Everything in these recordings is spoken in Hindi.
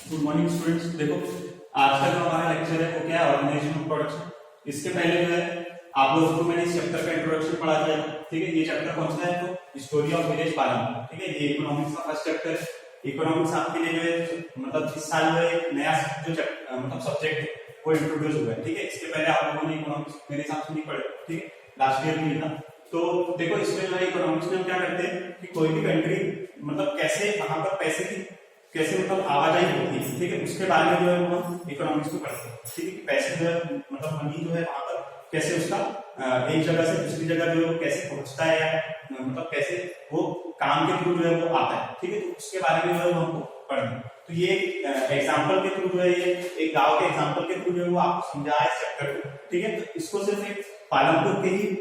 Good morning students. देखो आज का जो हमारा लेक्चर है वो क्या है, ऑर्गेनाइजेशन ऑफ प्रोडक्शन। इसके पहले जो है आप लोगों को मैंने इस चैप्टर का इंट्रोडक्शन पढ़ा दिया था। ठीक है, ये चैप्टर कौन सा है तो स्टोरी ऑफ विलेज पालनपुर। ठीक है, ये इकोनॉमिक्स का फर्स्ट चैप्टर है। इकोनॉमिक्स आपके लिए जो है मतलब इस साल जो एक नया जो मतलब सब्जेक्ट है वो इंट्रोड्यूस हुआ है। ठीक है, इसके पहले आप लोगों ने इकोनॉमिक्स मेरे हिसाब से नहीं पढ़े। ठीक है, लास्ट ईयर में था। तो देखो इसमें जो है इकोनॉमिक्स में हम क्या करते हैं कि कोई भी कंट्री मतलब कैसे वहां पर पैसे की कैसे मतलब आवाजाही होती है। ठीक है, उसके बारे में जो है वो हम इकोनॉमिक्स में पढ़ते हैं। ठीक है, पैसे जो है मतलब मनी जो है वहां पर कैसे उसका एक जगह से दूसरी जगह जो है वो कैसे पहुंचता है या मतलब कैसे वो काम के थ्रू जो है वो आता है। ठीक है, तो उसके बारे में जो है वो हमको पढ़ना है। तो ये एग्जाम्पल के थ्रू जो है ये एक गांव के एग्जाम्पल के थ्रू जो है वो आपको समझाया इस चैप्टर को। ठीक है, तो इसको सिर्फ एक पालनपुर के ही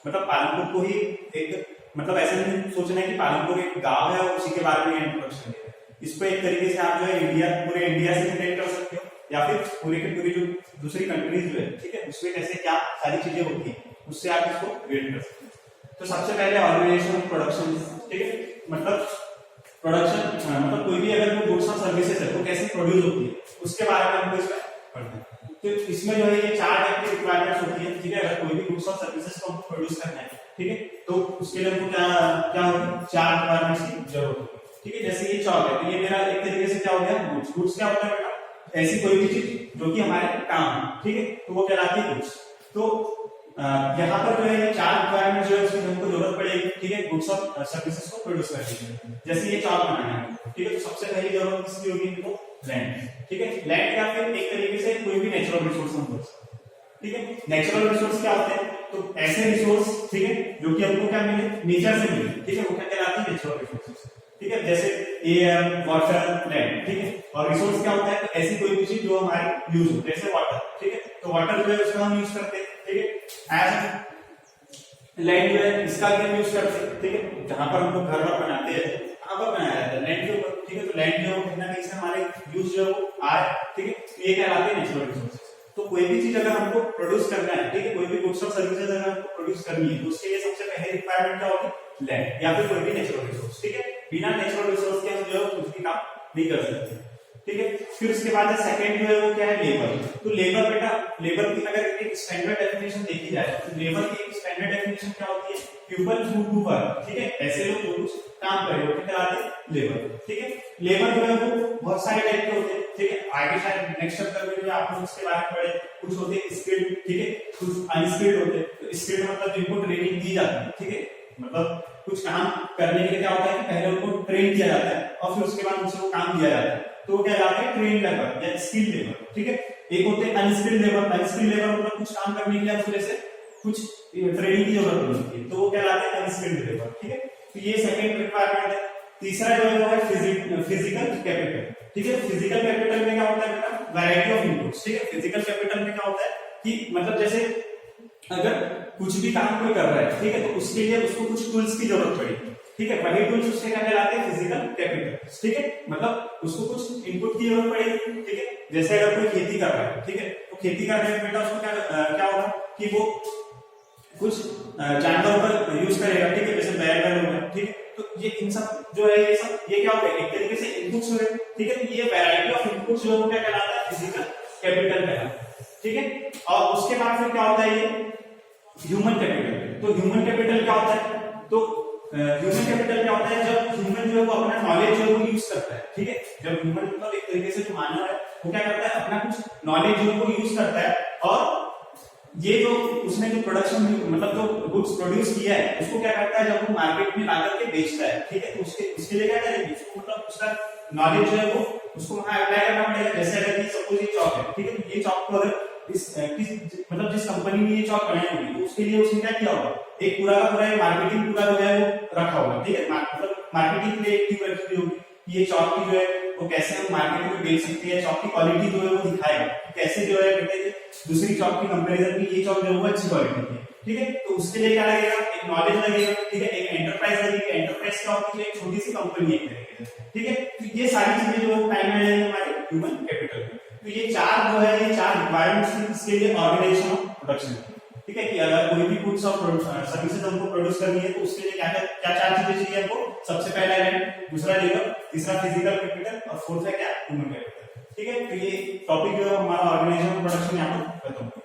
मतलब पालनपुर को ही एक मतलब ऐसा नहीं सोचना है कि पालनपुर एक गांव है और उसी के बारे में इंट्रोडक्शन है। इसको एक तरीके से आप जो है इंडिया पूरे इंडिया से रिलेट कर सकते हो या फिर पूरे के पूरी जो दूसरी कंट्रीज जो है ठीक है उसमें कैसे क्या सारी चीजें होती है उससे आप इसको रिलेट कर सकते हो। तो सबसे पहले ऑर्गेनाइजेशन ऑफ प्रोडक्शन। ठीक है, मतलब प्रोडक्शन मतलब कोई भी अगर कोई गुड्स और सर्विसेज है तो कैसे प्रोड्यूस होती है उसके बारे में हमको इसमें पढ़ना है। तो इसमें जो है ये चार टाइप की रिक्वायरमेंट्स होती है। ठीक है, अगर कोई भी गुड्स और सर्विसेज को हमको प्रोड्यूस करना है ठीक है तो उसके लिए हमको क्या क्या होगी, चार रिक्वायरमेंट्स की जरूरत होगी। ठीक है, जैसे ये चौक है तो ये मेरा एक तरीके से क्या हो गया गुड्स। गुड्स क्या होता है बेटा, ऐसी कोई भी चीज जो कि हमारे काम है। ठीक है, तो वो कहलाती है गुड्स। तो यहाँ पर जो है ये चार रिक्वायरमेंट जो है उसकी हमको जरूरत पड़ेगी। ठीक है, गुड्स और सर्विसेज को प्रोड्यूस करने के लिए। जैसे ये चौक बनाना है ठीक है तो सबसे पहली जरूरत किसकी होगी इनको, लैंड। ठीक है, लैंड या फिर एक तरीके से कोई भी नेचुरल रिसोर्स हम बोल सकते हैं। ठीक है, नेचुरल रिसोर्स क्या होते हैं तो ऐसे रिसोर्स ठीक है जो कि हमको क्या मिले, नेचर से मिले। ठीक है, वो क्या कहलाते हैं, नेचुरल रिसोर्सेज। ठीक है, जैसे एयर वाटर लैंड। ठीक है, और रिसोर्स क्या होता है तो ऐसी कोई भी चीज जो हमारी यूज हो, जैसे वाटर। ठीक है, तो वाटर जो है उसका हम यूज करते हैं। ठीक है, एज लैंड जो है इसका भी हम यूज करते हैं। ठीक है, जहां पर हम लोग घर वर बनाते हैं कहां पर बनाया जाता है, लैंड के ऊपर। ठीक है, तो लैंड जो है कहीं ना कहीं से हमारे यूज जो है वो आए। ठीक है, ये कहलाते हैं नेचुरल रिसोर्सेज। तो कोई भी चीज अगर हमको प्रोड्यूस करना है ठीक है कोई भी गुड्स और सर्विसेज अगर हमको प्रोड्यूस करनी है तो उसके लिए सबसे पहले रिक्वायरमेंट क्या होगी, लैंड या फिर कोई भी नेचुरल रिसोर्स। ठीक है, बिना नेचुरल रिसोर्स के हम जो है कुछ भी काम नहीं कर सकते। ठीक है, फिर उसके बाद सेकंड जो है वो क्या है, लेबर। तो लेबर बेटा, लेबर की अगर एक स्टैंडर्ड डेफिनेशन देखी जाए तो लेबर की एक स्टैंडर्ड डेफिनेशन क्या होती है, पीपल हू डू वर्क। ठीक है, ऐसे लोग जो कुछ काम करे वो कहलाते हैं लेबर। ठीक है, लेबर जो है वो बहुत सारे टाइप के होते हैं। ठीक है, आगे शायद नेक्स्ट चैप्टर में जो आप लोग इसके बारे में पढ़े, कुछ होते हैं स्किल्ड। ठीक है, कुछ अनस्किल्ड होते हैं। तो स्किल्ड मतलब जिनको ट्रेनिंग दी जाती है। ठीक है, मतलब कुछ काम करने के लिए क्या होता है कि पहले उनको ट्रेन किया जाता है और फिर उसके बाद उनसे वो काम दिया जाता है तो वो क्या कहलाते हैं, ट्रेन लेबर या स्किल्ड लेबर। ठीक है, एक होते हैं अनस्किल्ड लेबर। अनस्किल्ड लेबर मतलब कुछ काम करने के लिए उसको जैसे कुछ ट्रेनिंग की जरूरत नहीं होती है तो वो कहलाते हैं अनस्किल्ड लेबर। ठीक है, तो ये सेकंड रिक्वायरमेंट है। तीसरा जो है वो है फिजिकल कैपिटल। ठीक है, फिजिकल कैपिटल में क्या होता है बेटा, वैरायटी ऑफ इनपुट्स। ठीक है, फिजिकल कैपिटल में क्या होता है कि मतलब जैसे अगर कुछ भी काम कोई कर रहा है ठीक है तो उसके लिए उसको कुछ टूल्स की जरूरत पड़ेगी। ठीक है, वही टूल्स उससे क्या कहलाते हैं, फिजिकल कैपिटल। ठीक है, मतलब उसको कुछ इनपुट की जरूरत पड़ेगी। ठीक है, जैसे अगर कोई खेती कर रहा है ठीक है तो खेती करने में बेटा उसको क्या होगा कि वो कुछ जानवरों का यूज करेगा। ठीक है, जैसे बैल हो गया। ठीक है, तो ये इन सब जो है ये सब ये क्या हो गया, एक तरीके से इनपुट्स हुए। ठीक है, तो ये वैरायटी ऑफ इनपुट्स जो है क्या कहलाता है, फिजिकल कैपिटल कहलाता है। ठीक है, और उसके बाद फिर क्या होता है ये ह्यूमन कैपिटल। तो ह्यूमन कैपिटल क्या होता है, तो ह्यूमन कैपिटल क्या होता है, जब ह्यूमन जो है वो अपना नॉलेज जो है वो यूज करता है। ठीक है, जब ह्यूमन मतलब एक तरीके से जो मानव है वो क्या करता है, अपना कुछ नॉलेज जो है वो यूज करता है और ये जो उसने जो प्रोडक्शन मतलब जो गुड्स प्रोड्यूस किया है उसको क्या करता है, जब वो मार्केट में लाकर के बेचता है। ठीक है, तो उसके लिए क्या करेंगे, उसको मतलब उसका नॉलेज जो है वो उसको वहां अप्लाई करना पड़ेगा। जैसे अगर ये सपोज ये चौक है ठीक है, तो ये चौक को अगर मतलब जिस कंपनी ने ये चौक बनाई होगी तो उसके लिए उसने क्या किया होगा, एक पूरा का पूरा मार्केटिंग पूरा जो है वो रखा होगा। ठीक है, मतलब मार्केटिंग के लिए एक टीम रखी होगी कि ये चौक की जो है वो कैसे हम मार्केट में बेच सकते हैं, चौक की क्वालिटी जो है वो दिखाएगा कैसे जो है बेटे दूसरी चौक की कंपैरिजन में ये चौक जो है वो अच्छी क्वालिटी की है। ठीक है, तो उसके लिए क्या लगेगा, एक नॉलेज लगेगा। ठीक है, एक एंटरप्राइज लगेगी। एंटरप्राइज क्या होती है, एक छोटी सी कंपनी एक तरीके से। ठीक है, तो ये सारी चीजें जो है टाइम में लगेंगे हमारे ह्यूमन कैपिटल में। तो ये चार जो है ये चार रिक्वायरमेंट्स इसके लिए ऑर्गेनाइजेशन ऑफ प्रोडक्शन। ठीक है, कि अगर कोई भी गुड्स और सर्विसेज हमको प्रोड्यूस करनी है तो उसके लिए क्या क्या चार चीजें चाहिए हमको, सबसे पहला लैंड, दूसरा लेबर, तीसरा फिजिकल कैपिटल और फोर्थ है क्या ह्यूमन कैपिटल। ठीक है, तो ये टॉपिक जो हमारा ऑर्गेनाइजेशन प्रोडक्शन यहाँ पर खत्म हो गया।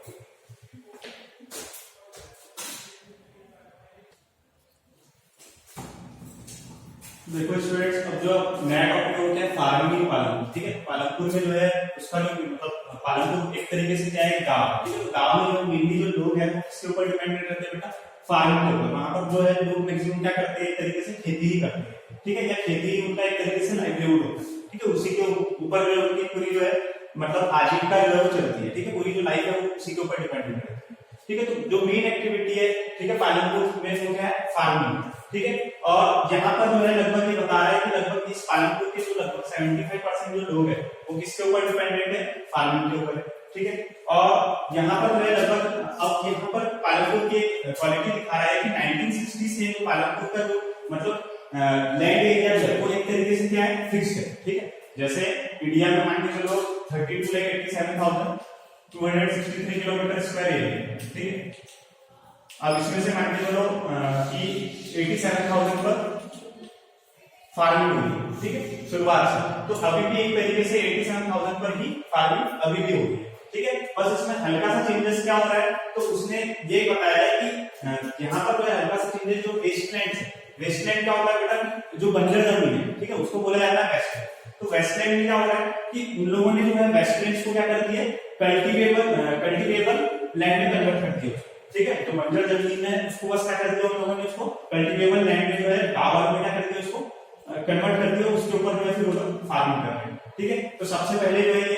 देखो स्टूडेंट्स, अब जो नया टॉपिक हो गया फार्मिंग पालनपुर। ठीक है, पालनपुर में जो है उसका जो मतलब पालनपुर एक तरीके से क्या है गांव। ठीक है, गांव में जो मेनली जो लोग हैं वो किसके ऊपर डिपेंडेंट रहते हैं बेटा, फार्मिंग के ऊपर। वहां पर जो है लोग मैक्सिमम क्या करते हैं, एक तरीके से खेती ही करते हैं। ठीक है, या खेती ही उनका एक तरीके से लाइवलीहुड होता है। ठीक है, उसी के ऊपर जो उनकी पूरी जो है मतलब आजीविका जो है वो चलती है। ठीक है, पूरी जो लाइफ है वो उसी के ऊपर डिपेंडेंट है। ठीक है, तो जो मेन एक्टिविटी है ठीक है पालनपुर में वो क्या है फार्मिंग। ठीक है, और यहाँ पर जो है लगभग ये बता रहा है कि लगभग इस पालनपुर के जो लगभग 75% जो लोग है वो किसके ऊपर डिपेंडेंट है, फार्मिंग के ऊपर है। ठीक है, और यहाँ पर जो है लगभग अब यहाँ पर पालनपुर की क्वालिटी दिखा रहा है कि 1960 से जो पालनपुर का जो मतलब लैंड एरिया जो है वो एक तरीके से क्या है फिक्स्ड है। ठीक है, जैसे इंडिया में मान के चलो 32,87,263 किलोमीटर स्क्वायर एरिया। ठीक है, अब इसमें से मान के चलो कि 87,000 पर फार्मिंग हुई। ठीक है, शुरुआत से, तो अभी भी एक तरीके से 87,000 पर ही फार्मिंग अभी भी होगी। ठीक है, बस इसमें हल्का सा चेंजेस क्या हो रहा है, तो उसने ये बताया है कि यहाँ पर जो है हल्का सा चेंजेस जो वेस्टलैंड है, वेस्टलैंड क्या होता है बेटा, जो बंजर जमीन है। ठीक है, उसको बोला जाता है वेस्टलैंड। तो वेस्टलैंड में क्या हो रहा है कि उन लोगों ने जो है वेस्टलैंड को क्या कर दिया, कल्टीवेबल लैंड में कन्वर्ट कर दिया। ठीक है, तो बंजर जमीन है उसको बस क्या कर दिया उन लोगों ने, उसको कल्टीवेबल लैंड में जो है टावर में क्या कर दिया, उसको कन्वर्ट कर दिया, उसके ऊपर जो है फिर वो लोग फार्मिंग कर रहे हैं। ठीक है, तो सबसे पहले जो है ये